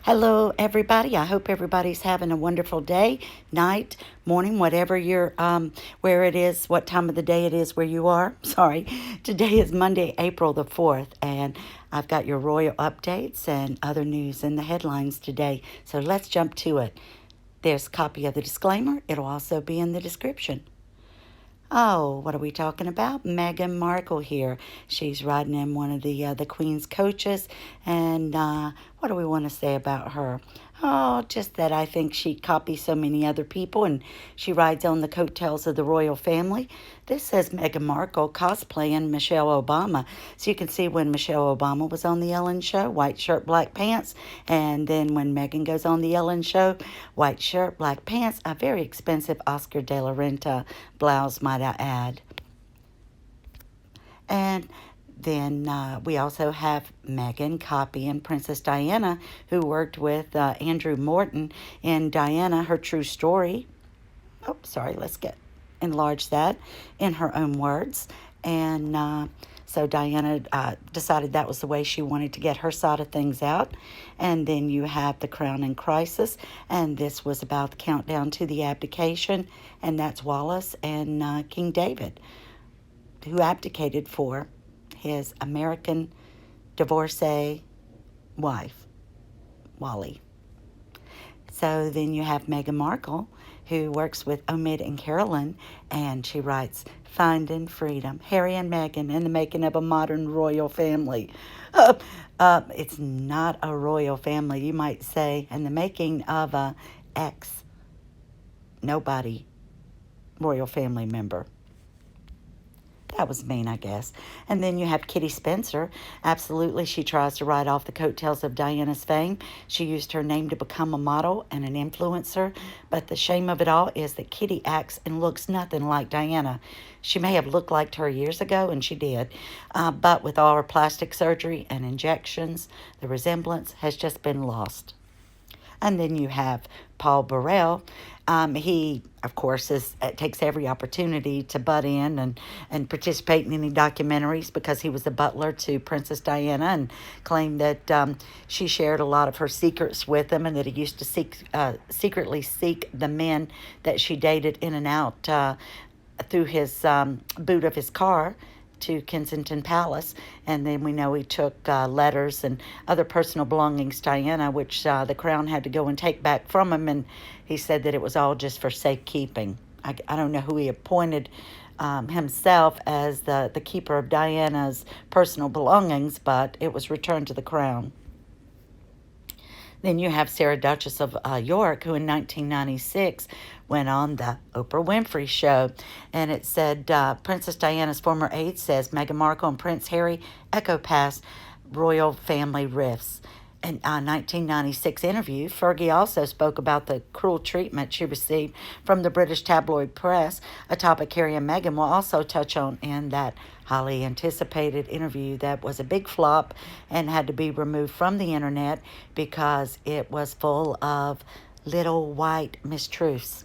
Hello, everybody. I hope everybody's having a wonderful day, night, morning, whatever you're, where it is, what time of the day it is where you are. Sorry. Today is Monday, April the 4th, and I've got your royal updates and other news in the headlines today. So let's jump to it. There's a copy of the disclaimer. It'll also be in the description. Oh, what are we talking about? MeghanMarkle here. She's riding in one of the Queen's coaches. And what do we want to say about her? Oh, just that I think she copies so many other people and she rides on the coattails of the royal family. This says Meghan Markle cosplaying Michelle Obama. So you can see when Michelle Obama was on the Ellen show, white shirt, black pants. And then when Meghan goes on the Ellen show, white shirt, black pants, a very expensive Oscar de la Renta blouse, might I add. And then we also have Meghan copying Princess Diana, who worked with Andrew Morton in Diana, Her True Story. Oh, sorry, let's enlarge that in her own words. And so Diana decided that was the way she wanted to get her side of things out. And then you have The Crown in Crisis, and this was about the countdown to the abdication, and that's Wallace and King David, who abdicated for his American divorcee wife, Wally. So then you have Meghan Markle, who works with Omid and Carolyn, and she writes, Finding Freedom, Harry and Meghan in the making of a modern royal family. It's not a royal family, you might say, in the making of a nobody royal family member. That was mean, I guess. And then you have Kitty Spencer. Absolutely, she tries to ride off the coattails of Diana's fame. She used her name to become a model and an influencer. But the shame of it all is that Kitty acts and looks nothing like Diana. She may have looked like her years ago, and she did. But with all her plastic surgery and injections, the resemblance has just been lost. And then you have Paul Burrell. He, of course, takes every opportunity to butt in and participate in any documentaries because he was the butler to Princess Diana and claimed that she shared a lot of her secrets with him and that he used to secretly seek the men that she dated in and out through his boot of his car to Kensington Palace. And then we know he took letters and other personal belongings to Diana, which the crown had to go and take back from him, and he said that it was all just for safekeeping. I don't know who he appointed himself as the keeper of Diana's personal belongings, but it was returned to the crown. Then you have Sarah, Duchess of York, who in 1996 went on the Oprah Winfrey Show. And it said, Princess Diana's former aide says Meghan Markle and Prince Harry echo past royal family rifts. In a 1996 interview, Fergie also spoke about the cruel treatment she received from the British tabloid press, a topic Harry and Meghan will also touch on in that highly anticipated interview that was a big flop and had to be removed from the internet because it was full of little white mistruths.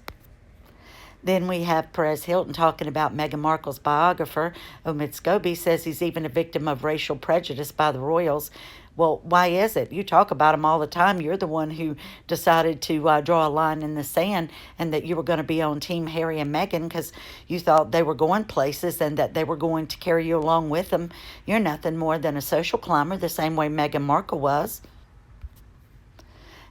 Then we have Perez Hilton talking about Meghan Markle's biographer. Omid Scobie says he's even a victim of racial prejudice by the royals. Well, why is it? You talk about them all the time. You're the one who decided to draw a line in the sand and that you were going to be on Team Harry and Meghan because you thought they were going places and that they were going to carry you along with them. You're nothing more than a social climber, the same way Meghan Markle was.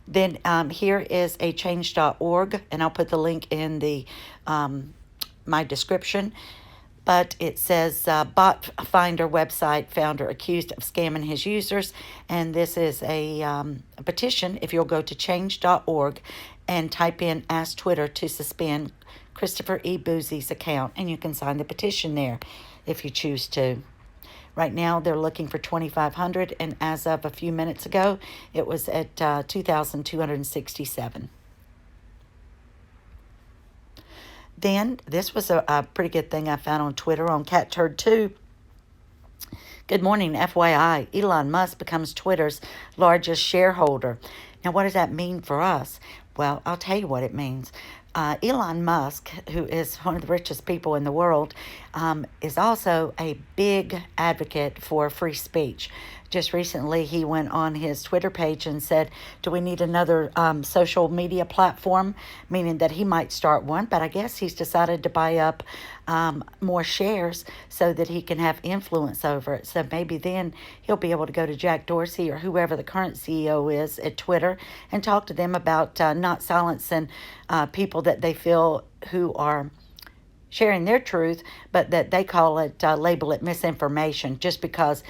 Then here is a change.org, and I'll put the link in the my description. But it says bot finder website founder accused of scamming his users. And this is a petition. If you'll go to change.org and type in Ask Twitter to suspend Christopher E. Boozy's account, and you can sign the petition there if you choose to. Right now, they're looking for 2,500, and as of a few minutes ago, it was at 2,267. Then, this was a pretty good thing I found on Twitter on Cat Turd 2. Good morning, FYI. Elon Musk becomes Twitter's largest shareholder. Now, what does that mean for us? Well, I'll tell you what it means. Elon Musk, who is one of the richest people in the world, is also a big advocate for free speech. just recently he went on his Twitter page and said, do we need another social media platform? Meaning that he might start one, but I guess he's decided to buy up more shares so that he can have influence over it. So maybe then he'll be able to go to Jack Dorsey or whoever the current CEO is at Twitter and talk to them about not silencing people that they feel who are sharing their truth, but that they call it, label it misinformation just because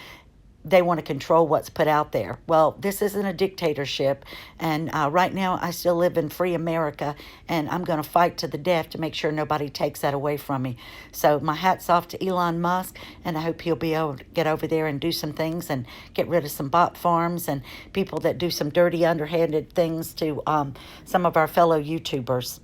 they want to control what's put out there. Well, this isn't a dictatorship, and right now I still live in free America, and I'm going to fight to the death to make sure nobody takes that away from me. So my hat's off to Elon Musk, and I hope he'll be able to get over there and do some things and get rid of some bot farms and people that do some dirty, underhanded things to some of our fellow YouTubers.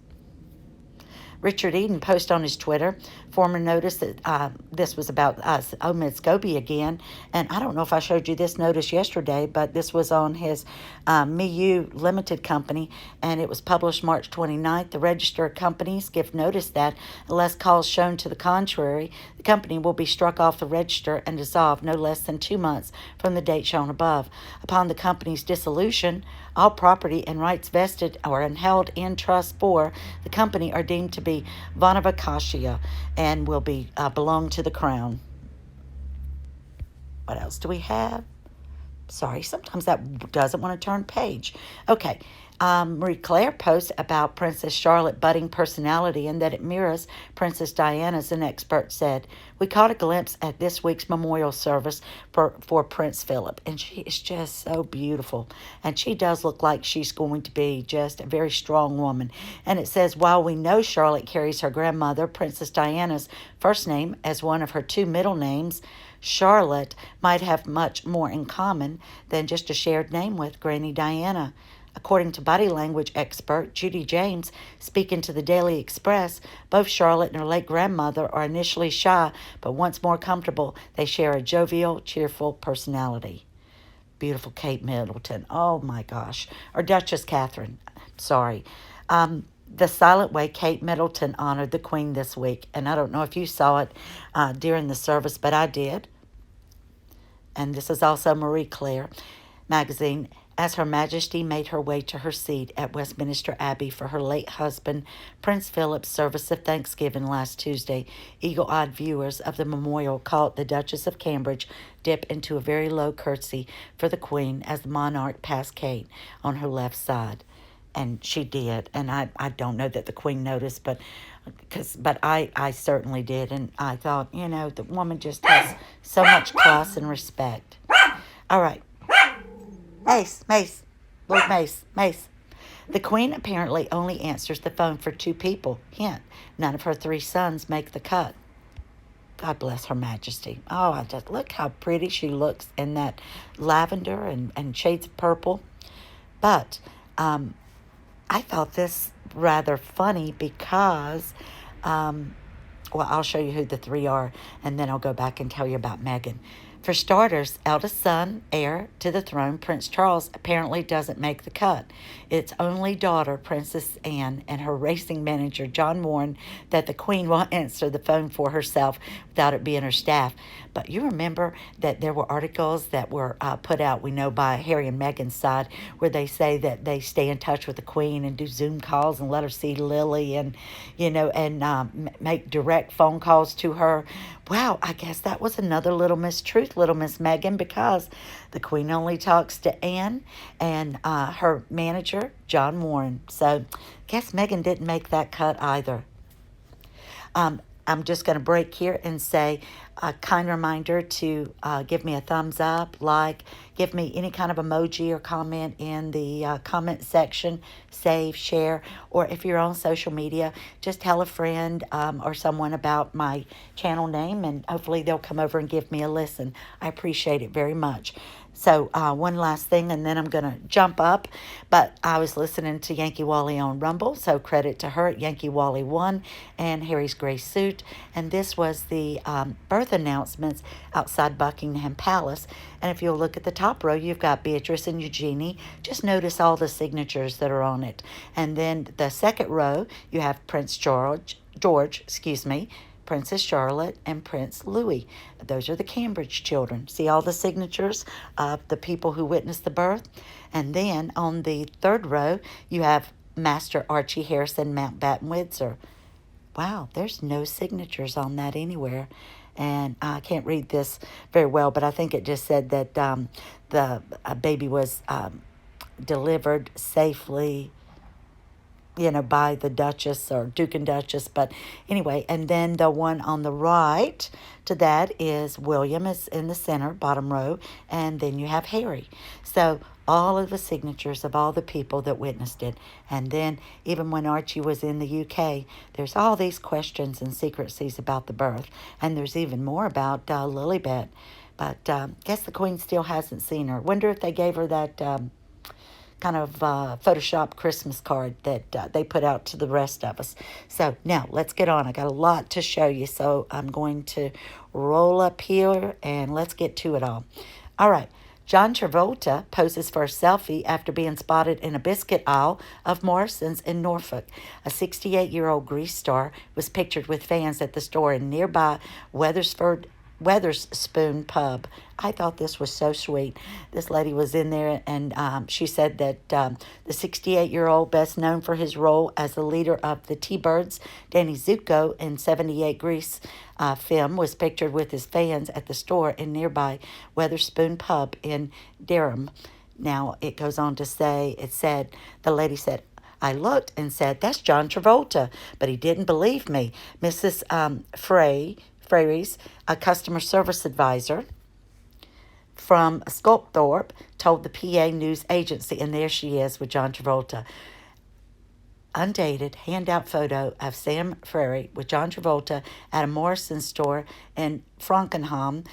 Richard Eden posted on his Twitter, former notice that this was about Omid Scobie again. And I don't know if I showed you this notice yesterday, but this was on his MeU Limited company, and it was published March 29th. The register of companies give notice that unless cause shown to the contrary, the company will be struck off the register and dissolved no less than 2 months from the date shown above. Upon the company's dissolution, all property and rights vested or held in trust for the company are deemed to be Vanavakashia and will be belong to the crown. What else do we have? Sorry, sometimes that doesn't want to turn page. Okay. Marie Claire posts about Princess Charlotte budding personality and that it mirrors Princess Diana's, an expert said. We caught a glimpse at this week's memorial service for Prince Philip, and she is just so beautiful. And she does look like she's going to be just a very strong woman. And it says, while we know Charlotte carries her grandmother, Princess Diana's first name as one of her 2 middle names, Charlotte might have much more in common than just a shared name with Granny Diana. According to body language expert Judy James, speaking to the Daily Express, both Charlotte and her late grandmother are initially shy, but once more comfortable, they share a jovial, cheerful personality. Beautiful Kate Middleton. Oh my gosh. Or Duchess Catherine. Sorry. The silent way Kate Middleton honored the Queen this week, and I don't know if you saw it during the service, but I did. And this is also Marie Claire magazine. As Her Majesty made her way to her seat at Westminster Abbey for her late husband, Prince Philip's service of Thanksgiving last Tuesday, eagle-eyed viewers of the memorial caught the Duchess of Cambridge dip into a very low curtsy for the Queen as the monarch passed Kate on her left side. And she did, and I don't know that the Queen noticed, but I certainly did, and I thought, the woman just has so much class and respect. All right. Mace, Lord Mace. The Queen apparently only answers the phone for 2 people. Hint, none of her 3 sons make the cut. God bless Her Majesty. Oh, I just look how pretty she looks in that lavender and shades of purple. But I thought this rather funny because, I'll show you who the 3 are, and then I'll go back and tell you about Meghan. For starters, eldest son, heir to the throne, Prince Charles, apparently doesn't make the cut. It's only daughter, Princess Anne, and her racing manager, John warned that the Queen won't answer the phone for herself without it being her staff. But you remember that there were articles that were put out, we know, by Harry and Meghan's side, where they say that they stay in touch with the Queen and do Zoom calls and let her see Lily and, make direct phone calls to her. Wow, I guess that was another little mistruth, little Miss Meghan, because the Queen only talks to Anne and her manager, John Warren. So I guess Meghan didn't make that cut either. I'm just going to break here and say a kind reminder to give me a thumbs up, give me any kind of emoji or comment in the comment section, save, share, or if you're on social media, just tell a friend or someone about my channel name, and hopefully they'll come over and give me a listen. I appreciate it very much. So one last thing, and then I'm going to jump up. But I was listening to Yankee Wally on Rumble, so credit to her at Yankee Wally 1 and Harry's Gray Suit. And this was the birth announcements outside Buckingham Palace. And if you'll look at the top row, you've got Beatrice and Eugenie. Just notice all the signatures that are on it. And then the second row, you have Prince George, Princess Charlotte, and Prince Louis. Those are the Cambridge children. See all the signatures of the people who witnessed the birth? And then on the third row, you have Master Archie Harrison Mountbatten Windsor. Wow, there's no signatures on that anywhere. And I can't read this very well, but I think it just said that the baby was delivered safely, by the Duchess or Duke and Duchess. But anyway, and then the one on the right to that is William is in the center, bottom row, and then you have Harry. So all of the signatures of all the people that witnessed it. And then even when Archie was in the UK, there's all these questions and secrecies about the birth. And there's even more about Lilibet. But guess the Queen still hasn't seen her. Wonder if they gave her that kind of Photoshop Christmas card that they put out to the rest of us. So now let's get on. I got a lot to show you, so I'm going to roll up here and let's get to it all. All right. John Travolta poses for a selfie after being spotted in a biscuit aisle of Morrison's in Norfolk. A 68-year-old Grease star was pictured with fans at the store in nearby Weatherspoon pub. I thought this was so sweet. This lady was in there, and she said that the 68-year-old, best known for his role as the leader of the T-Birds, Danny Zuko in 78 Grease film, was pictured with his fans at the store in nearby Weatherspoon pub in Durham. Now, it goes on to say, the lady said, I looked and said, that's John Travolta, but he didn't believe me. Mrs. Freyries, a customer service advisor from Sculpthorpe, told the PA news agency, and there she is with John Travolta. Undated handout photo of Sam Frary with John Travolta at a Morrison store in Frankenham,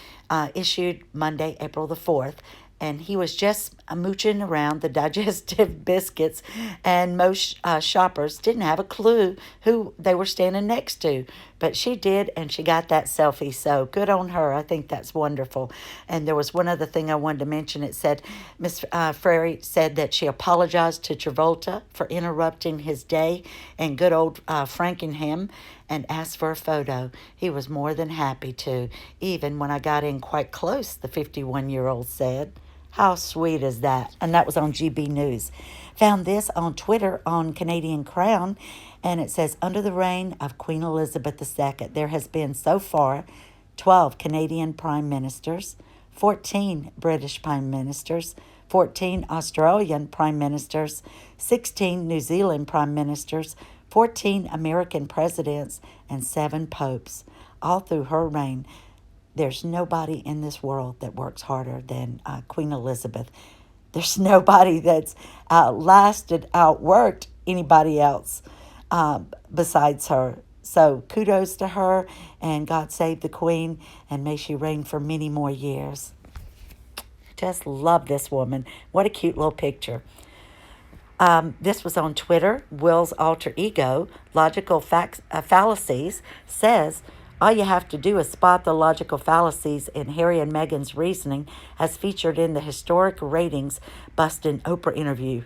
issued Monday, April the 4th. And he was just mooching around the digestive biscuits, and most shoppers didn't have a clue who they were standing next to. But she did, and she got that selfie, so good on her. I think that's wonderful. And there was one other thing I wanted to mention. It said, Miss Frary said that she apologized to Travolta for interrupting his day in good old Frankenham, and asked for a photo. He was more than happy to, even when I got in quite close, the 51-year-old said. How sweet is that? And that was on GB News. Found this on Twitter on Canadian Crown, and it says, under the reign of Queen Elizabeth II, there has been so far 12 Canadian prime ministers, 14 British prime ministers, 14 Australian prime ministers, 16 New Zealand prime ministers, 14 American presidents, and 7 popes, all through her reign. There's nobody in this world that works harder than Queen Elizabeth. There's nobody that's outworked anybody else besides her. So kudos to her, and God save the Queen, and may she reign for many more years. Just love this woman. What a cute little picture. This was on Twitter. Will's alter ego, Logical Fallacies, says, all you have to do is spot the logical fallacies in Harry and Meghan's reasoning as featured in the historic ratings busting Oprah interview.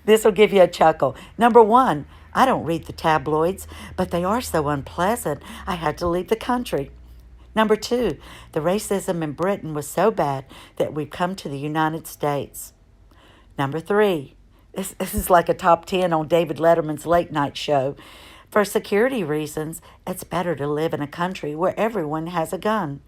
This will give you a chuckle. Number 1, I don't read the tabloids, but they are so unpleasant, I had to leave the country. Number 2, the racism in Britain was so bad that we've come to the United States. Number 3, this is like a top 10 on David Letterman's late night show. For security reasons, it's better to live in a country where everyone has a gun.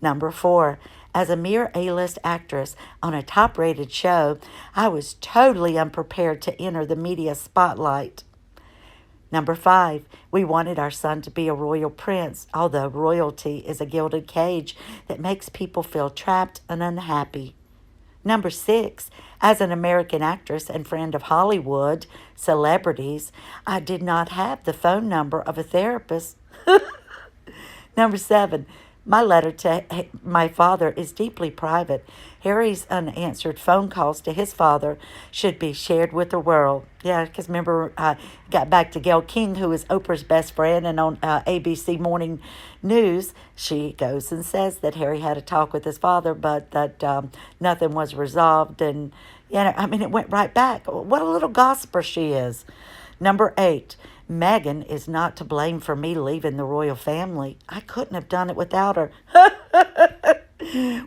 Number 4, as a mere A-list actress on a top-rated show, I was totally unprepared to enter the media spotlight. Number 5, we wanted our son to be a royal prince, although royalty is a gilded cage that makes people feel trapped and unhappy. Number 6, as an American actress and friend of Hollywood celebrities, I did not have the phone number of a therapist. Number 7, my letter to my father is deeply private. Harry's unanswered phone calls to his father should be shared with the world. Yeah, because remember, got back to Gayle King, who is Oprah's best friend, and on ABC Morning News, she goes and says that Harry had a talk with his father, but that nothing was resolved. And, it went right back. What a little gossiper she is. Number 8, Meghan is not to blame for me leaving the royal family. I couldn't have done it without her.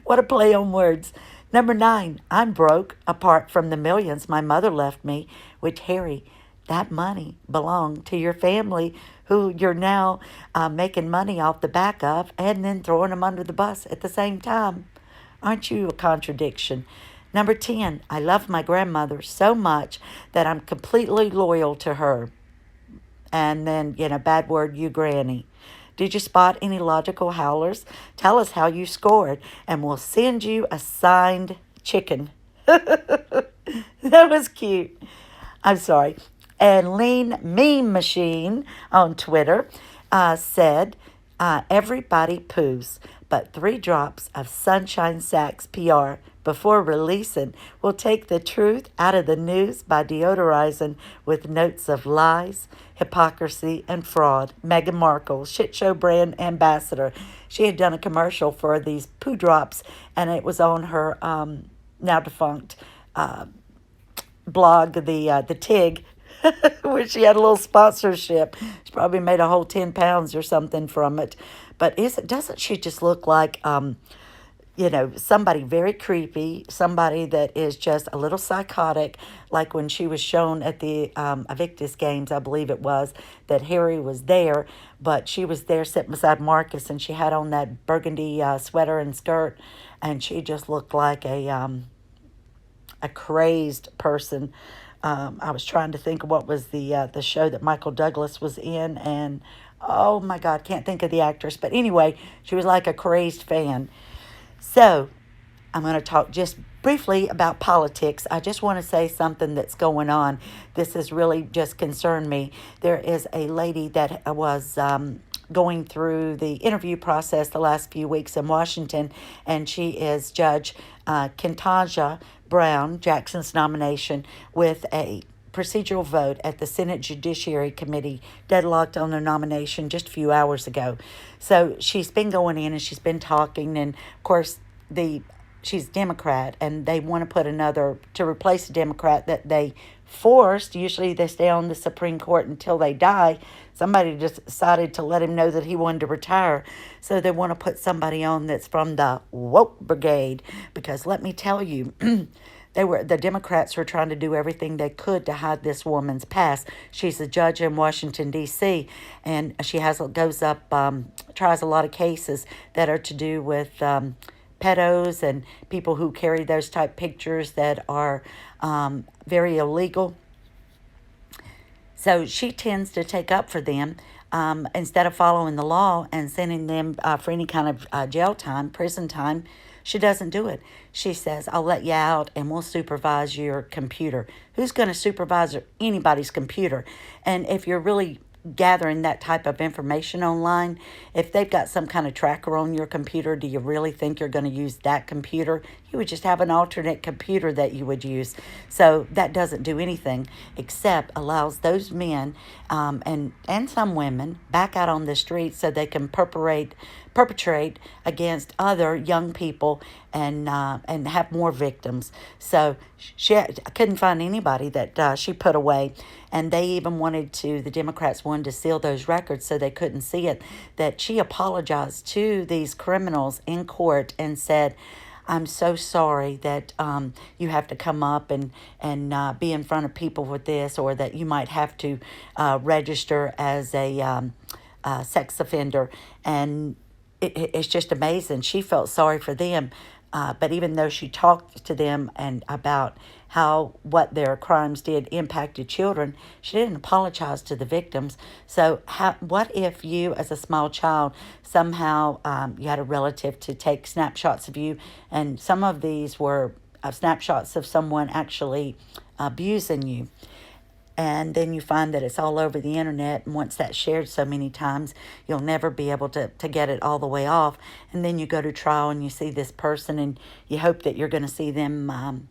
What a play on words. Number 9, I'm broke, apart from the millions my mother left me, which, Harry, that money belonged to your family, who you're now making money off the back of and then throwing them under the bus at the same time. Aren't you a contradiction? Number 10, I love my grandmother so much that I'm completely loyal to her. And then, bad word, you granny. Did you spot any logical howlers? Tell us how you scored, and we'll send you a signed chicken. That was cute. I'm sorry. And Lean Meme Machine on Twitter said, everybody poos, but 3 drops of Sunshine Sacks PR before releasing will take the truth out of the news by deodorizing with notes of lies, hypocrisy, and fraud. MeghanMarkle, shit show brand ambassador. She had done a commercial for these poo drops, and it was on her now defunct blog, the TIG, where she had a little sponsorship. She probably made a whole 10 pounds or something from it. But doesn't she just look like, somebody very creepy, somebody that is just a little psychotic, like when she was shown at the Invictus Games, I believe it was, that Harry was there, but she was there sitting beside Marcus, and she had on that burgundy sweater and skirt, and she just looked like a crazed person. I was trying to think of what was the show that Michael Douglas was in, and oh my God, can't think of the actress. But anyway, she was like a crazed fan. So I'm going to talk just briefly about politics. I just want to say something that's going on. This has really just concerned me. There is a lady that was going through the interview process the last few weeks in Washington, and she is Judge Ketanji Brown, Jackson's nomination, with a procedural vote at the Senate Judiciary Committee deadlocked on the nomination just a few hours ago. So she's been going in and she's been talking, and of course she's Democrat, and they want to put another to replace a Democrat that they forced. Usually they stay on the Supreme Court until they die. Somebody just decided to let him know that he wanted to retire. So they want to put somebody on that's from the woke brigade, because let me tell you, the Democrats were trying to do everything they could to hide this woman's past. She's a judge in Washington, D.C., and she tries a lot of cases that are to do with pedos and people who carry those type pictures that are very illegal. So she tends to take up for them instead of following the law and sending them for any kind of jail time, prison time. She doesn't do it. She says, I'll let you out and we'll supervise your computer. Who's going to supervise anybody's computer? And if you're really gathering that type of information online, if they've got some kind of tracker on your computer, do you really think you're going to use that computer? You would just have an alternate computer that you would use. So that doesn't do anything except allows those men and some women back out on the streets so they can perpetrate against other young people and have more victims. So I couldn't find anybody that she put away. And they even the Democrats wanted to seal those records so they couldn't see it, that she apologized to these criminals in court and said, I'm so sorry that you have to come up and be in front of people with this, or that you might have to register as a sex offender. And it's just amazing. She felt sorry for them, but even though she talked to them and about what their crimes did impacted children, she didn't apologize to the victims. So what if you, as a small child, somehow you had a relative to take snapshots of you, and some of these were snapshots of someone actually abusing you, and then you find that it's all over the internet, and once that's shared so many times, you'll never be able to get it all the way off. And then you go to trial and you see this person, and you hope that you're going to see them,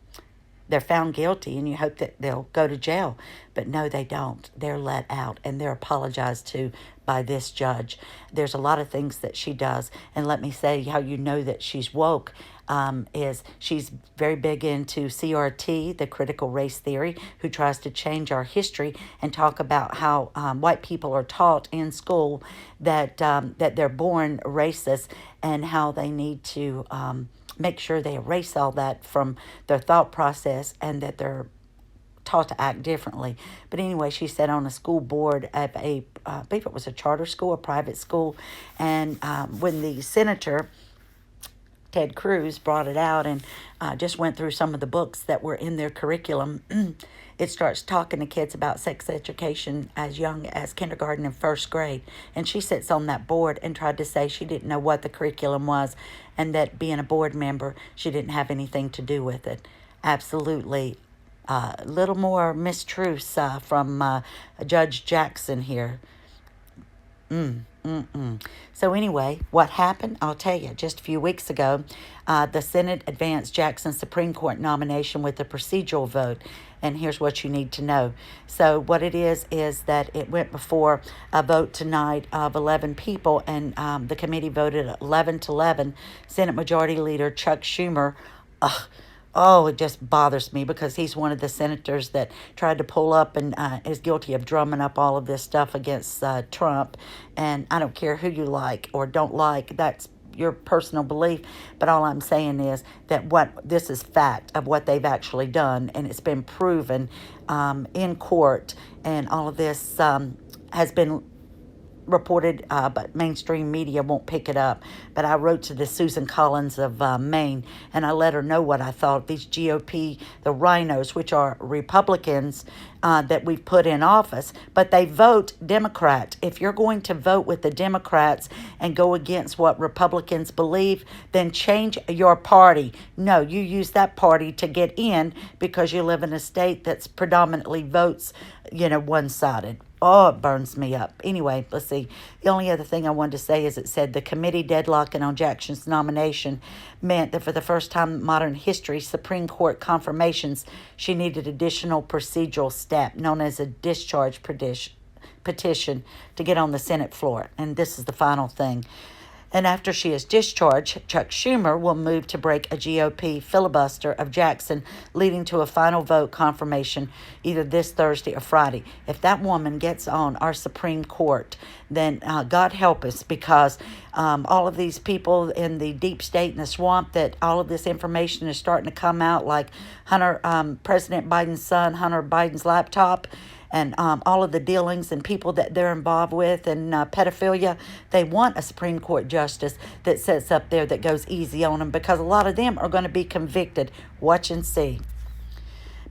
they're found guilty, and you hope that they'll go to jail. But no, they don't. They're let out, and they're apologized to by this judge. There's a lot of things that she does, and let me say how you know that she's woke. is she's very big into CRT, the critical race theory, who tries to change our history and talk about how white people are taught in school that that they're born racist and how they need to make sure they erase all that from their thought process and that they're taught to act differently. But anyway, she sat on a school board at I believe it was a charter school, a private school, and when the senator Ted Cruz brought it out and just went through some of the books that were in their curriculum, it starts talking to kids about sex education as young as kindergarten and first grade. And she sits on that board and tried to say she didn't know what the curriculum was and that being a board member, she didn't have anything to do with it. Absolutely. A little more mistruths from Judge Jackson here. So anyway, what happened? I'll tell you. Just a few weeks ago, the Senate advanced Jackson's Supreme Court nomination with a procedural vote. And here's what you need to know. So what it is that it went before a vote tonight of 11 people, and the committee voted 11-11. Senate Majority Leader Chuck Schumer, oh, it just bothers me because he's one of the senators that tried to pull up and is guilty of drumming up all of this stuff against Trump. And I don't care who you like or don't like. That's your personal belief. But all I'm saying is that this is fact of what they've actually done. And it's been proven in court. And all of this has been reported, but mainstream media won't pick it up. But I wrote to the Susan Collins of Maine, and I let her know what I thought of these GOP, the rhinos, which are Republicans that we've put in office, but they vote Democrat. If you're going to vote with the Democrats and go against what Republicans believe, then change your party. No, you use that party to get in because you live in a state that's predominantly votes, one-sided. Oh, it burns me up. Anyway, let's see. The only other thing I wanted to say is it said the committee deadlocking on Jackson's nomination meant that for the first time in modern history, Supreme Court confirmations she needed additional procedural step known as a discharge petition to get on the Senate floor. And this is the final thing. And after she is discharged, Chuck Schumer will move to break a GOP filibuster of Jackson, leading to a final vote confirmation either this Thursday or Friday. If that woman gets on our Supreme Court, then God help us, because all of these people in the deep state and the swamp, that all of this information is starting to come out, like President Biden's son, Hunter Biden's laptop, and all of the dealings and people that they're involved with and pedophilia. They want a Supreme Court justice that sits up there that goes easy on them, because a lot of them are going to be convicted. Watch and see.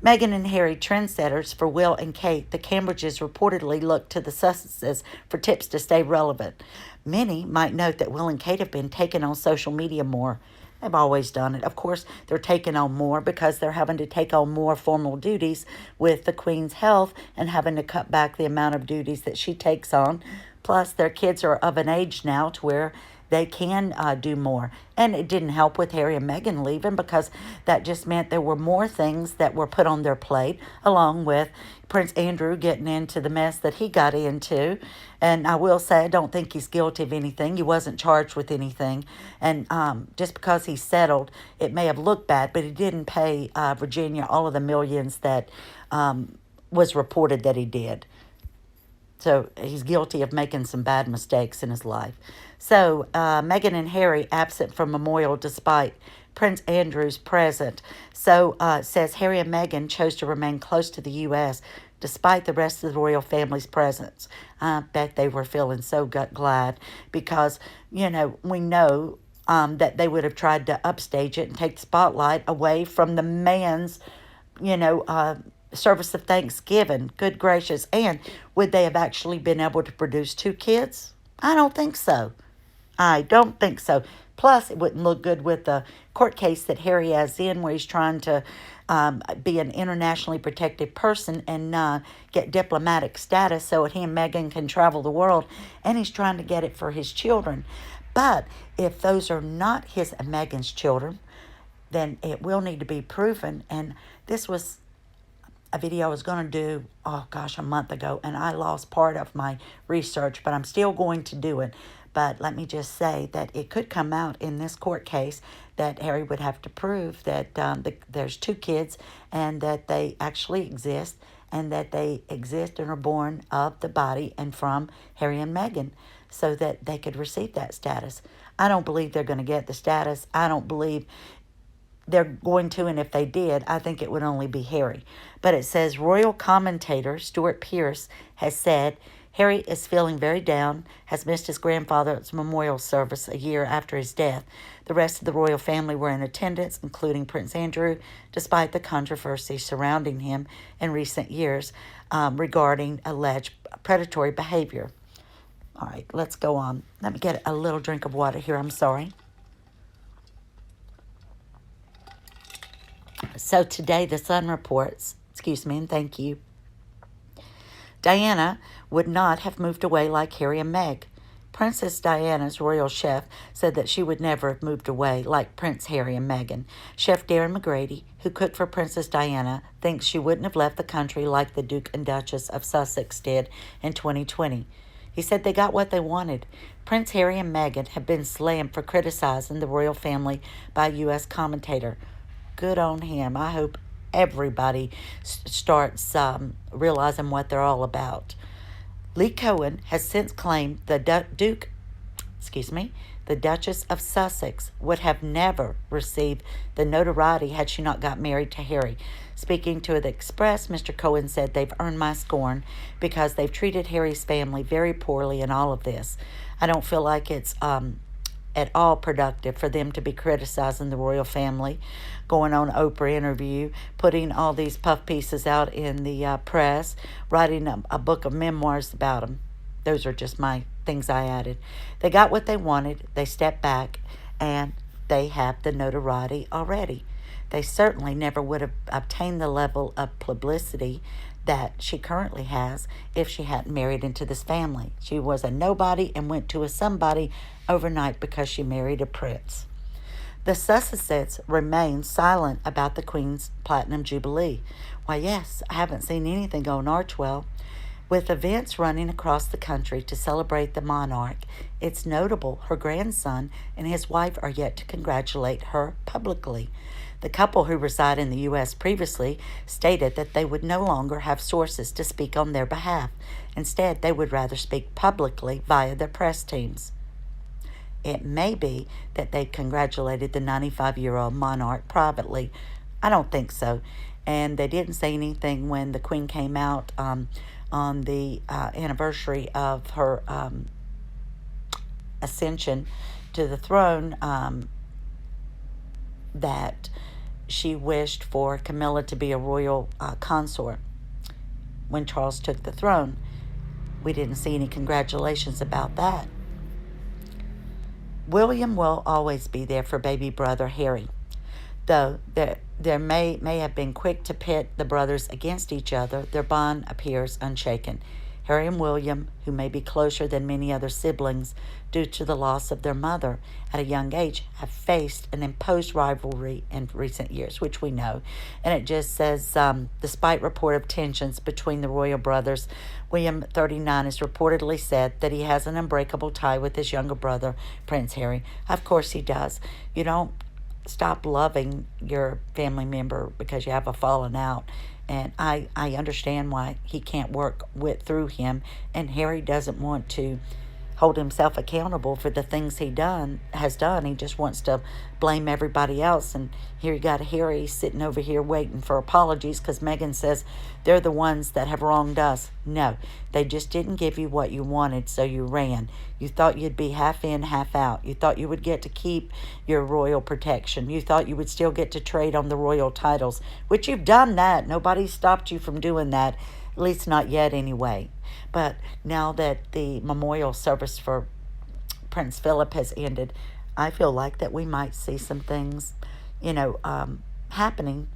Meghan and Harry, trendsetters for Will and Kate. The Cambridges reportedly look to the Sussexes for tips to stay relevant. Many might note that Will and Kate have been taken on social media more. They've always done it. Of course, they're taking on more because they're having to take on more formal duties with the Queen's health and having to cut back the amount of duties that she takes on. Plus, their kids are of an age now to where they can do more. And it didn't help with Harry and Meghan leaving, because that just meant there were more things that were put on their plate, along with Prince Andrew getting into the mess that he got into. And I will say, I don't think he's guilty of anything. He wasn't charged with anything. And just because he settled, it may have looked bad, but he didn't pay Virginia all of the millions that was reported that he did. So he's guilty of making some bad mistakes in his life. So Meghan and Harry absent from memorial despite Prince Andrew's present. So it says Harry and Meghan chose to remain close to the U.S. despite the rest of the royal family's presence. I bet they were feeling so glad, because, we know that they would have tried to upstage it and take the spotlight away from the man's, service of Thanksgiving. Good gracious. And would they have actually been able to produce 2 kids? I don't think so. Plus, it wouldn't look good with the court case that Harry has in, where he's trying to be an internationally protected person and get diplomatic status so that he and Meghan can travel the world, and he's trying to get it for his children. But if those are not his and Meghan's children, then it will need to be proven. And this was a video I was going to do, a month ago, and I lost part of my research, but I'm still going to do it. But let me just say that it could come out in this court case that Harry would have to prove that there's 2 kids and that they actually exist, and that they exist and are born of the body and from Harry and Meghan, so that they could receive that status. I don't believe they're going to get the status. I don't believe they're going to, and if they did, I think it would only be Harry. But it says, royal commentator Stuart Pearce has said, Harry is feeling very down, has missed his grandfather's memorial service a year after his death. The rest of the royal family were in attendance, including Prince Andrew, despite the controversy surrounding him in recent years regarding alleged predatory behavior. All right, let's go on. Let me get a little drink of water here. I'm sorry. So today, the Sun reports, excuse me, and thank you, Diana would not have moved away like Harry and Meg. Princess Diana's royal chef said that she would never have moved away like Prince Harry and Meghan. Chef Darren McGrady, who cooked for Princess Diana, thinks she wouldn't have left the country like the Duke and Duchess of Sussex did in 2020. He said they got what they wanted. Prince Harry and Meghan have been slammed for criticizing the royal family by a U.S. commentator. Good on him. I hope everybody starts realizing what they're all about. Lee Cohen has since claimed the the Duchess of Sussex would have never received the notoriety had she not got married to Harry. Speaking to The Express, Mr. Cohen said they've earned my scorn because they've treated Harry's family very poorly in all of this. I don't feel like it's at all productive for them to be criticizing the royal family, going on Oprah interview, putting all these puff pieces out in the press, writing a book of memoirs about them. Those are just my things I added. They got what they wanted. They stepped back, and they have the notoriety already. They certainly never would have obtained the level of publicity that she currently has if she hadn't married into this family. She was a nobody and went to a somebody overnight because she married a prince. The Sussexes remain silent about the Queen's Platinum Jubilee. Why, yes, I haven't seen anything on Archwell. With events running across the country to celebrate the monarch, it's notable her grandson and his wife are yet to congratulate her publicly. The couple, who reside in the U.S. previously, stated that they would no longer have sources to speak on their behalf. Instead, they would rather speak publicly via their press teams. It may be that they congratulated the 95-year-old monarch privately. I don't think so. And they didn't say anything when the Queen came out on the anniversary of her ascension to the throne that she wished for Camilla to be a royal consort when Charles took the throne. We didn't see any congratulations about that. William will always be there for baby brother Harry, though there may have been quick to pit the brothers against each other. Their bond appears unshaken. Harry and William, who may be closer than many other siblings due to the loss of their mother at a young age, have faced an imposed rivalry in recent years, which we know. And it just says, despite reported tensions between the royal brothers, William, 39, has reportedly said that he has an unbreakable tie with his younger brother, Prince Harry. Of course he does. You don't stop loving your family member because you have a falling out. And I understand why he can't work through him. And Harry doesn't want to hold himself accountable for the things he has done. He just wants to blame everybody else. And here you got Harry sitting over here waiting for apologies because Meghan says they're the ones that have wronged us. No, they just didn't give you what you wanted, so you ran. You thought you'd be half in, half out. You thought you would get to keep your royal protection. You thought you would still get to trade on the royal titles, which you've done that. Nobody stopped you from doing that, at least not yet anyway. But now that the memorial service for Prince Philip has ended, I feel like that we might see some things, happening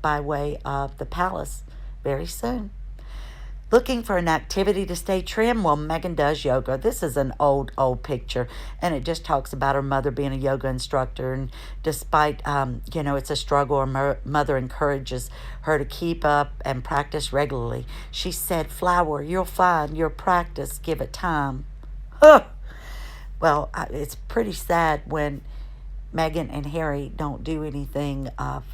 by way of the palace very soon. Looking for an activity to stay trim? Well, Meghan does yoga. This is an old picture, and it just talks about her mother being a yoga instructor. And despite, it's a struggle, her mother encourages her to keep up and practice regularly. She said, "Flower, you'll find your practice, give it time." Huh. Well, it's pretty sad when Meghan and Harry don't do anything of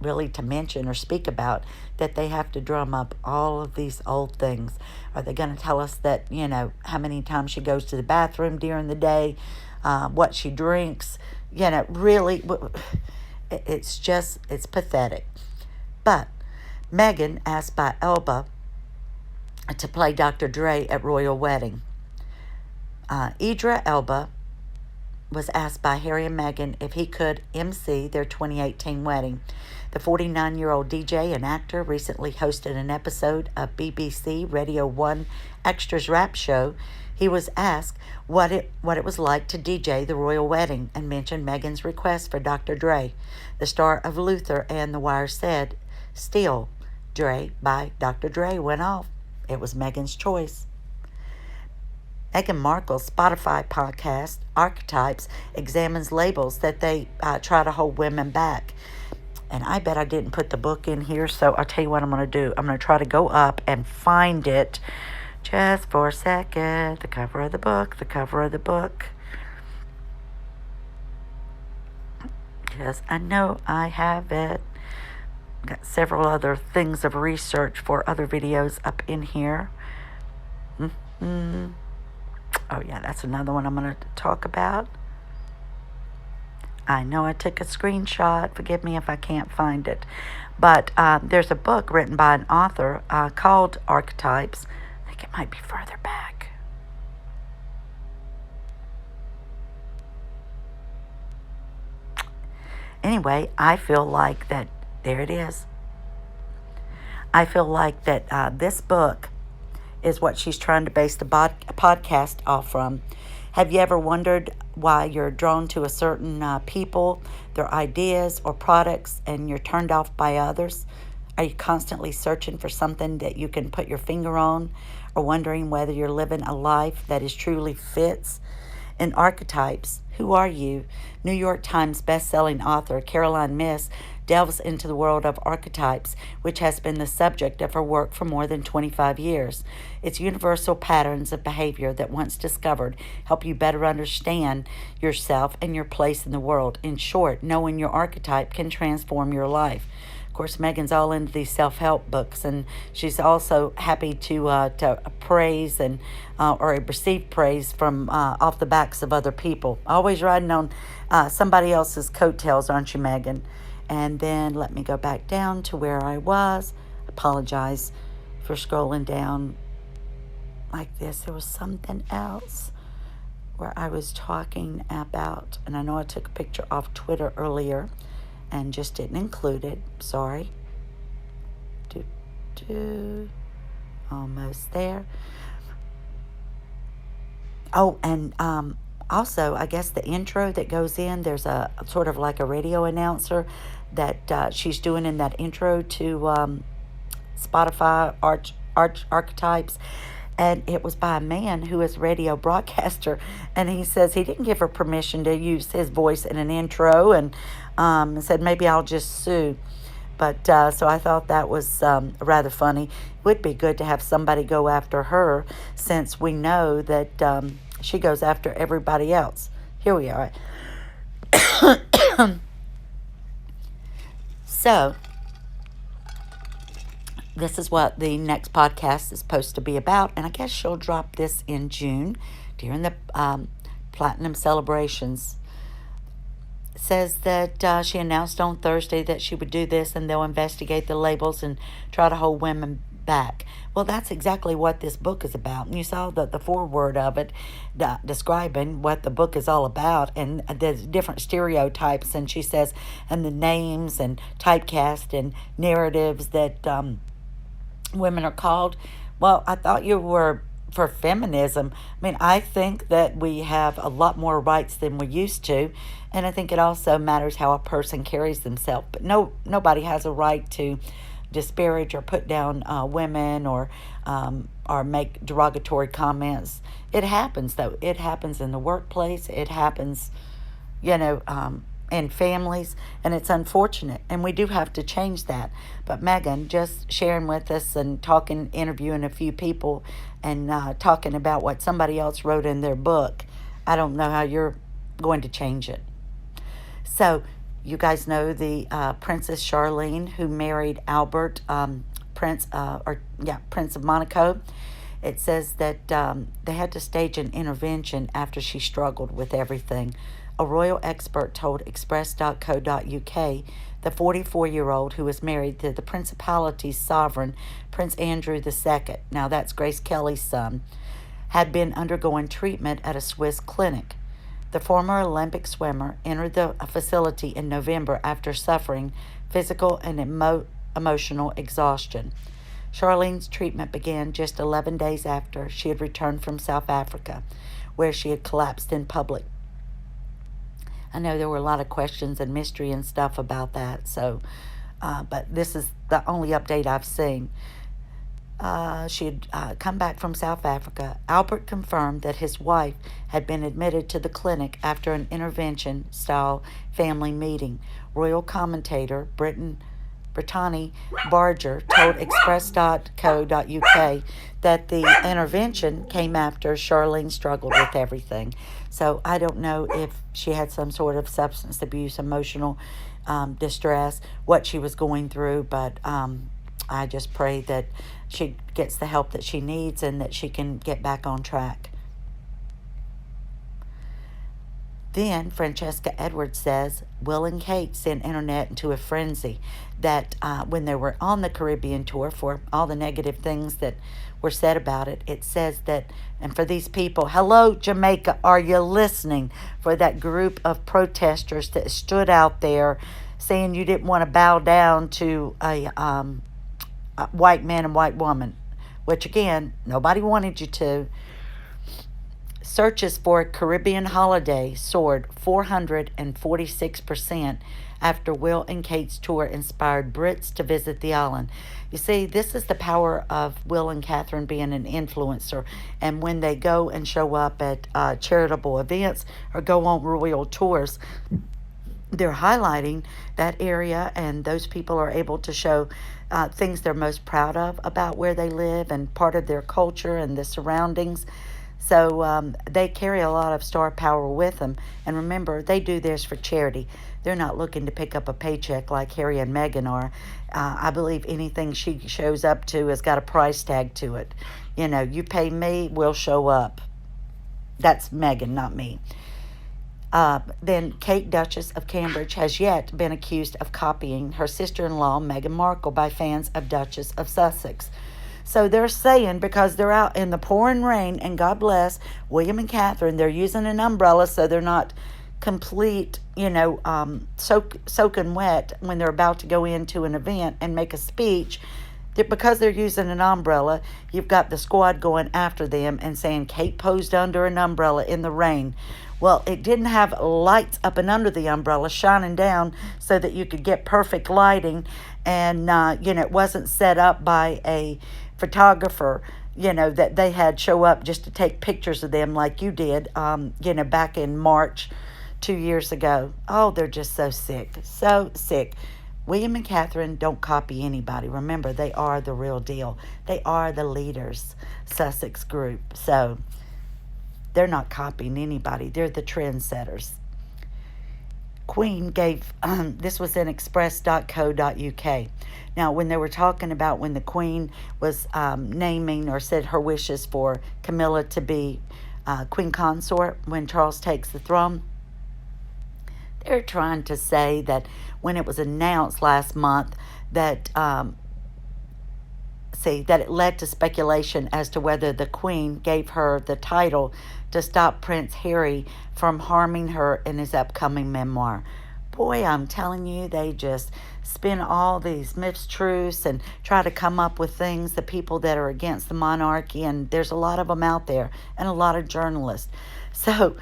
really to mention or speak about, that they have to drum up all of these old things. Are they going to tell us that, how many times she goes to the bathroom during the day, what she drinks? Really, it's pathetic. But Meghan asked by Elba to play Dr. Dre at royal wedding. Idris Elba was asked by Harry and Meghan if he could MC their 2018 wedding. The 49-year-old DJ and actor recently hosted an episode of BBC Radio 1 Extra's rap show. He was asked what it was like to DJ the royal wedding and mentioned Meghan's request for Dr. Dre. The star of Luther and The Wire said, "Still, Dre by Dr. Dre went off. It was Meghan's choice." MeghanMarkle's Spotify podcast, Archetypes, examines labels that they try to hold women back. And I bet I didn't put the book in here, so I'll tell you what I'm going to do. I'm going to try to go up and find it just for a second. The cover of the book. Yes, I know I have it. Got several other things of research for other videos up in here. Oh, yeah, that's another one I'm going to talk about. I know I took a screenshot. Forgive me if I can't find it. But there's a book written by an author called Archetypes. I think it might be further back. Anyway, I feel like that, there it is. I feel like that this book is what she's trying to base the podcast off from. Have you ever wondered why you're drawn to a certain people, their ideas or products, and you're turned off by others? Are you constantly searching for something that you can put your finger on, or wondering whether you're living a life that is truly fits? In Archetypes, Who Are You? New York Times best-selling author Caroline Myss delves into the world of archetypes, which has been the subject of her work for more than 25 years. Its universal patterns of behavior that, once discovered, help you better understand yourself and your place in the world. In short, knowing your archetype can transform your life. Of course, Meghan's all into these self-help books, and she's also happy to praise and or receive praise from off the backs of other people. Always riding on somebody else's coattails, aren't you, Meghan? And then let me go back down to where I was. Apologize for scrolling down like this. There was something else where I was talking about, and I know I took a picture off Twitter earlier and just didn't include it. Sorry. Almost there. Oh, and also, I guess the intro that goes in, there's a sort of like a radio announcer that she's doing in that intro to Spotify Archetypes. And it was by a man who is a radio broadcaster. And he says he didn't give her permission to use his voice in an intro, and said, maybe I'll just sue. But so I thought that was rather funny. It would be good to have somebody go after her, since we know that she goes after everybody else. Here we are. So, this is what the next podcast is supposed to be about, and I guess she'll drop this in June during the Platinum celebrations. It says that she announced on Thursday that she would do this, and they'll investigate the labels and try to hold women back. Well, that's exactly what this book is about. And you saw the foreword of it describing what the book is all about, and the different stereotypes, and she says, and the names and typecast and narratives that women are called. Well, I thought you were for feminism. I mean, I think that we have a lot more rights than we used to, and I think it also matters how a person carries themselves. But nobody has a right to disparage or put down women or make derogatory comments. It happens, though. It happens in the workplace. It happens, and families, and it's unfortunate, and we do have to change that. But Meghan just sharing with us and talking, interviewing a few people, and talking about what somebody else wrote in their book, I don't know how you're going to change it. So you guys know the Princess Charlene, who married Albert, Prince of Monaco. It says that they had to stage an intervention after she struggled with everything. A royal expert told Express.co.uk the 44-year-old, who was married to the Principality's sovereign, Prince Andrew II, now that's Grace Kelly's son, had been undergoing treatment at a Swiss clinic. The former Olympic swimmer entered the facility in November after suffering physical and emotional exhaustion. Charlene's treatment began just 11 days after she had returned from South Africa, where she had collapsed in public. I know there were a lot of questions and mystery and stuff about that, but this is the only update I've seen. She had come back from South Africa. Albert confirmed that his wife had been admitted to the clinic after an intervention-style family meeting. Royal commentator Brittany Barger told Express.co.uk that the intervention came after Charlene struggled with everything. So I don't know if she had some sort of substance abuse, emotional distress, what she was going through, but I just pray that she gets the help that she needs and that she can get back on track. Then Francesca Edwards says Will and Kate sent internet into a frenzy that when they were on the Caribbean tour, for all the negative things that were said about it, it says that, and for these people, hello Jamaica, are you listening? For that group of protesters that stood out there saying you didn't want to bow down to a white man and white woman, which again, nobody wanted you to. Searches for a Caribbean holiday soared 446% after Will and Kate's tour inspired Brits to visit the island. You see, this is the power of Will and Catherine being an influencer. And when they go and show up at charitable events or go on royal tours, they're highlighting that area, and those people are able to show things they're most proud of about where they live and part of their culture and the surroundings. So they carry a lot of star power with them. And remember, they do this for charity. They're not looking to pick up a paycheck like Harry and Meghan are. I believe anything she shows up to has got a price tag to it. You know, you pay me, we'll show up. That's Meghan, not me. Then Kate, Duchess of Cambridge, has yet been accused of copying her sister-in-law, MeghanMarkle, by fans of Duchess of Sussex. So they're saying, because they're out in the pouring rain, and God bless William and Catherine, they're using an umbrella so they're not complete, soaking wet when they're about to go into an event and make a speech. Because they're using an umbrella, you've got the squad going after them and saying Kate posed under an umbrella in the rain. Well, it didn't have lights up and under the umbrella shining down so that you could get perfect lighting, and it wasn't set up by a photographer, that they had show up just to take pictures of them like you did, back in March 2 years ago. Oh, they're just so sick, so sick. William and Catherine don't copy anybody. Remember, they are the real deal. They are the leaders, Sussex group. So they're not copying anybody. They're the trendsetters. Queen gave, this was in express.co.uk. Now, when they were talking about when the Queen was naming or said her wishes for Camilla to be Queen Consort when Charles takes the throne, they're trying to say that when it was announced last month that that it led to speculation as to whether the Queen gave her the title to stop Prince Harry from harming her in his upcoming memoir. Boy, I'm telling you, they just spin all these myths, truths, and try to come up with things, the people that are against the monarchy, and there's a lot of them out there, and a lot of journalists. So,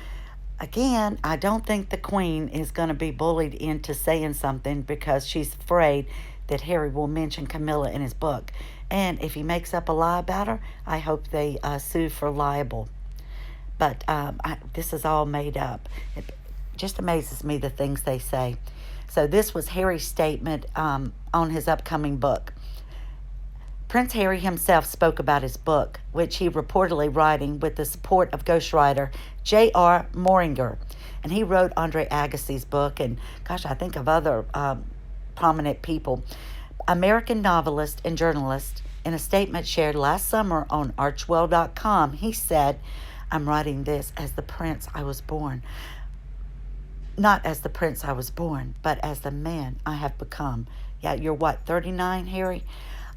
again, I don't think the Queen is going to be bullied into saying something because she's afraid that Harry will mention Camilla in his book. And if he makes up a lie about her, I hope they sue for libel. But this is all made up. just amazes me the things they say. So this was Harry's statement on his upcoming book. Prince Harry himself spoke about his book, which he reportedly writing with the support of ghostwriter J.R. Moringer. And he wrote Andre Agassi's book, and gosh, I think of other prominent people. American novelist and journalist, in a statement shared last summer on Archwell.com, he said, "I'm writing this as the prince I was born. Not as the prince I was born, but as the man I have become." Yeah, you're what, 39, Harry?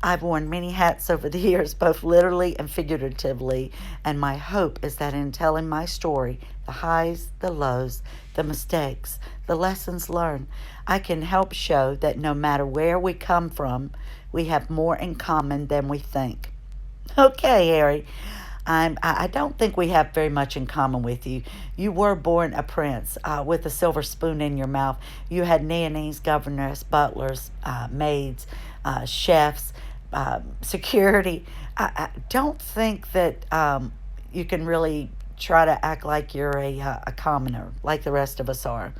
I've worn many hats over the years, both literally and figuratively, and my hope is that in telling my story, the highs, the lows, the mistakes, the lessons learned, I can help show that no matter where we come from, we have more in common than we think. Okay, Harry. I don't think we have very much in common with you. You were born a prince with a silver spoon in your mouth. You had nannies, governors, butlers, maids, chefs, security. I don't think that you can really try to act like you're a commoner, like the rest of us are.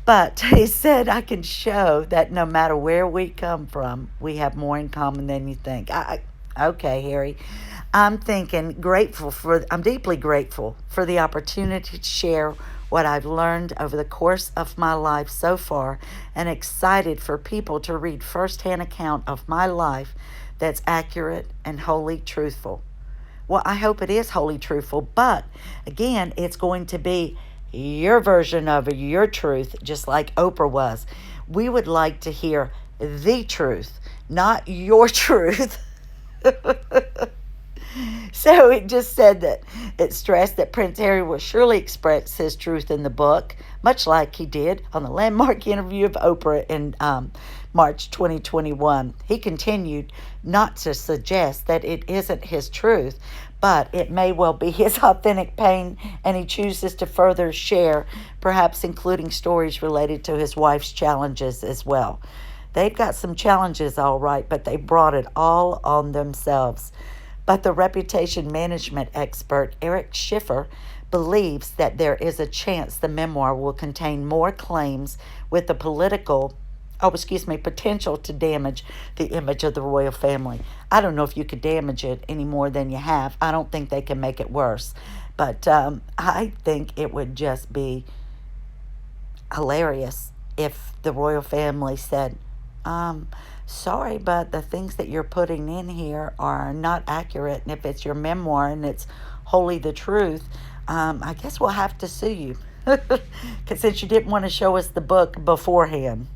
But he said, I can show that no matter where we come from, we have more in common than you think. Okay, Harry. I'm deeply grateful for the opportunity to share what I've learned over the course of my life so far, and excited for people to read firsthand account of my life that's accurate and wholly truthful. Well, I hope it is wholly truthful, but again, it's going to be your version of your truth, just like Oprah was. We would like to hear the truth, not your truth. So it just said that it stressed that Prince Harry will surely express his truth in the book, much like he did on the landmark interview of Oprah in March 2021. He continued not to suggest that it isn't his truth, but it may well be his authentic pain, and he chooses to further share, perhaps including stories related to his wife's challenges as well. They've got some challenges, all right, but they brought it all on themselves. But the reputation management expert Eric Schiffer believes that there is a chance the memoir will contain more claims with the potential to damage the image of the royal family. I don't know if you could damage it any more than you have. I don't think they can make it worse. But I think it would just be hilarious if the royal family said, sorry, but the things that you're putting in here are not accurate. And if it's your memoir and it's wholly the truth, I guess we'll have to sue you. Because since you didn't want to show us the book beforehand.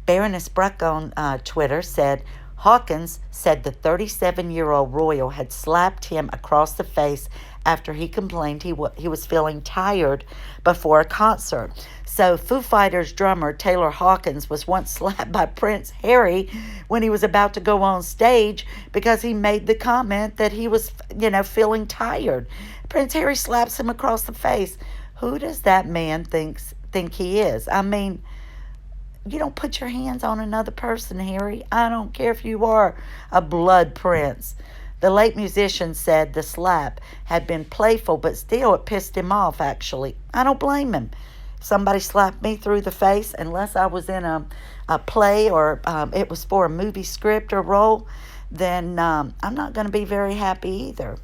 Baroness Bruck on Twitter said, Hawkins said the 37-year-old royal had slapped him across the face after he complained he was feeling tired before a concert. So Foo Fighters drummer Taylor Hawkins was once slapped by Prince Harry when he was about to go on stage because he made the comment that he was, feeling tired. Prince Harry slaps him across the face. Who does that man think he is? I mean, you don't put your hands on another person, Harry. I don't care if you are a blood prince. The late musician said the slap had been playful, but still it pissed him off, actually. I don't blame him. If somebody slapped me through the face, unless I was in a play or it was for a movie script or role, then I'm not going to be very happy either.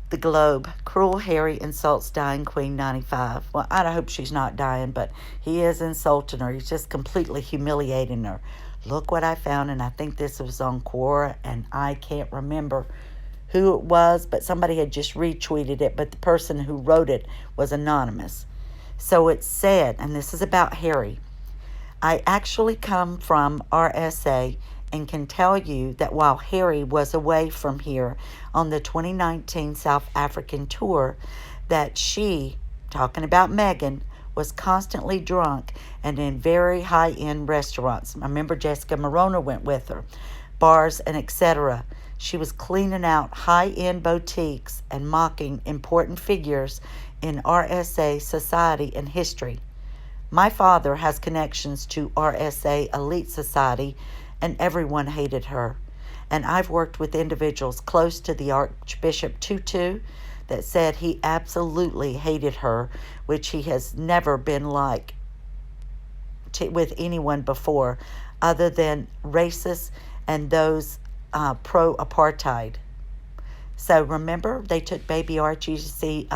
The Globe. Cruel Harry insults dying Queen 95. Well, I hope she's not dying, but he is insulting her. He's just completely humiliating her. Look what I found, and I think this was on Quora, and I can't remember who it was, but somebody had just retweeted it, but the person who wrote it was anonymous. So it said, and this is about Harry, I actually come from RSA and can tell you that while Harry was away from here on the 2019 South African tour, that she, talking about Meghan, was constantly drunk and in very high-end restaurants. I remember Jessica Morona went with her, bars and etc. She was cleaning out high-end boutiques and mocking important figures in RSA society and history. My father has connections to RSA elite society, and everyone hated her. And I've worked with individuals close to the Archbishop Tutu that said he absolutely hated her, which he has never been like with anyone before other than racists and those pro-apartheid. So remember, they took baby Archie to see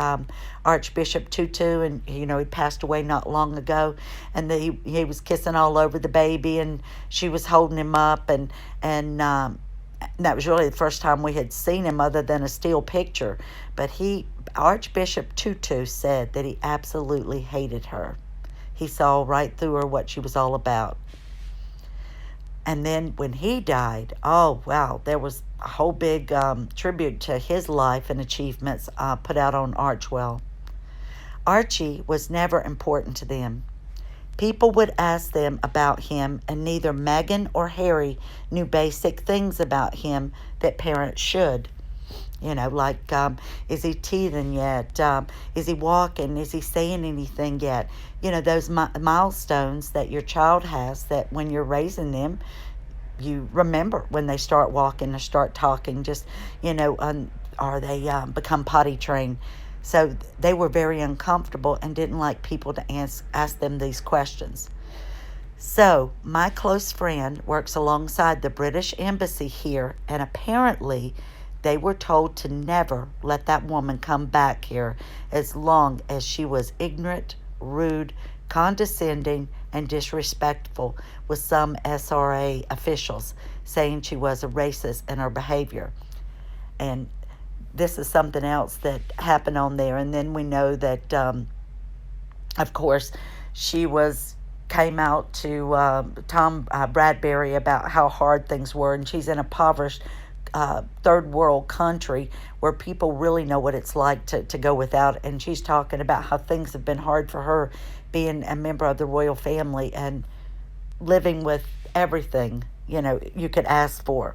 Archbishop Tutu, and he passed away not long ago, and he was kissing all over the baby, and she was holding him up, and that was really the first time we had seen him other than a still picture. But Archbishop Tutu said that he absolutely hated her. He saw right through her, what she was all about. And then when he died, oh, wow, there was a whole big tribute to his life and achievements put out on Archwell. Archie was never important to them. People would ask them about him, and neither Meghan or Harry knew basic things about him that parents should. Like, is he teething yet? Is he walking? Is he saying anything yet? Those milestones that your child has, that when you're raising them, you remember when they start walking or start talking, just, or they become potty trained. So they were very uncomfortable and didn't like people to ask them these questions. So my close friend works alongside the British Embassy here, and apparently they were told to never let that woman come back here as long as she was ignorant, rude, condescending, and disrespectful, with some SRA officials saying she was a racist in her behavior. And this is something else that happened on there. And then we know that, of course, she came out to Tom Bradbury about how hard things were, and she's in a impoverished third world country where people really know what it's like to go without, and she's talking about how things have been hard for her being a member of the royal family and living with everything you could ask for.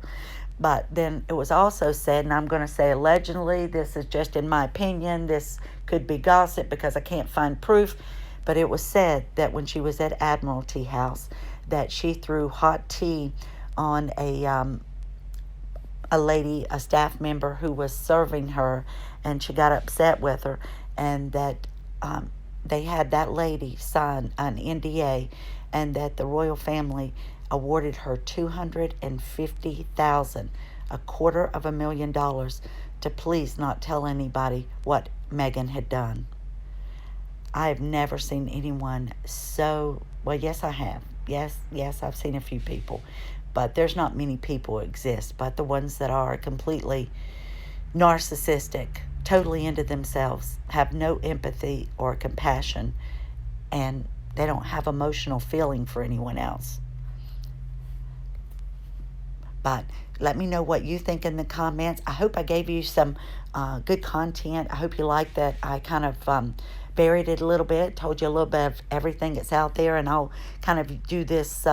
But then it was also said, and I'm going to say allegedly, this is just in my opinion, this could be gossip because I can't find proof, but it was said that when she was at Admiralty House that she threw hot tea on a lady, a staff member who was serving her, and she got upset with her, and that they had that lady sign an NDA, and that the royal family awarded her $250,000, $250,000, to please not tell anybody what Meghan had done. I have never seen anyone so, well, yes, I have. Yes, I've seen a few people, but there's not many people who exist, but the ones that are completely narcissistic, totally into themselves, have no empathy or compassion, and they don't have emotional feeling for anyone else. But let me know what you think in the comments. I hope I gave you some good content. I hope you like that I kind of varied it a little bit, told you a little bit of everything that's out there, and I'll kind of do this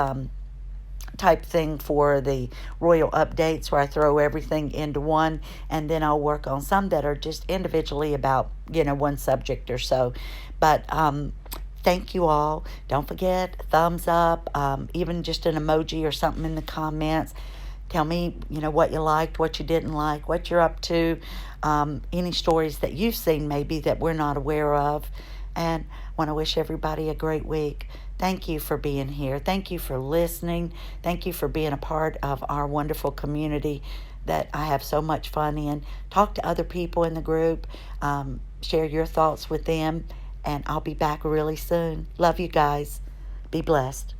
type thing for the royal updates where I throw everything into one, and then I'll work on some that are just individually about one subject or so. But thank you all. Don't forget, thumbs up, even just an emoji or something in the comments. Tell me what you liked, what you didn't like, what you're up to, any stories that you've seen maybe that we're not aware of. And want to wish everybody a great week. Thank you for being here. Thank you for listening. Thank you for being a part of our wonderful community that I have so much fun in. Talk to other people in the group. Share your thoughts with them. And I'll be back really soon. Love you guys. Be blessed.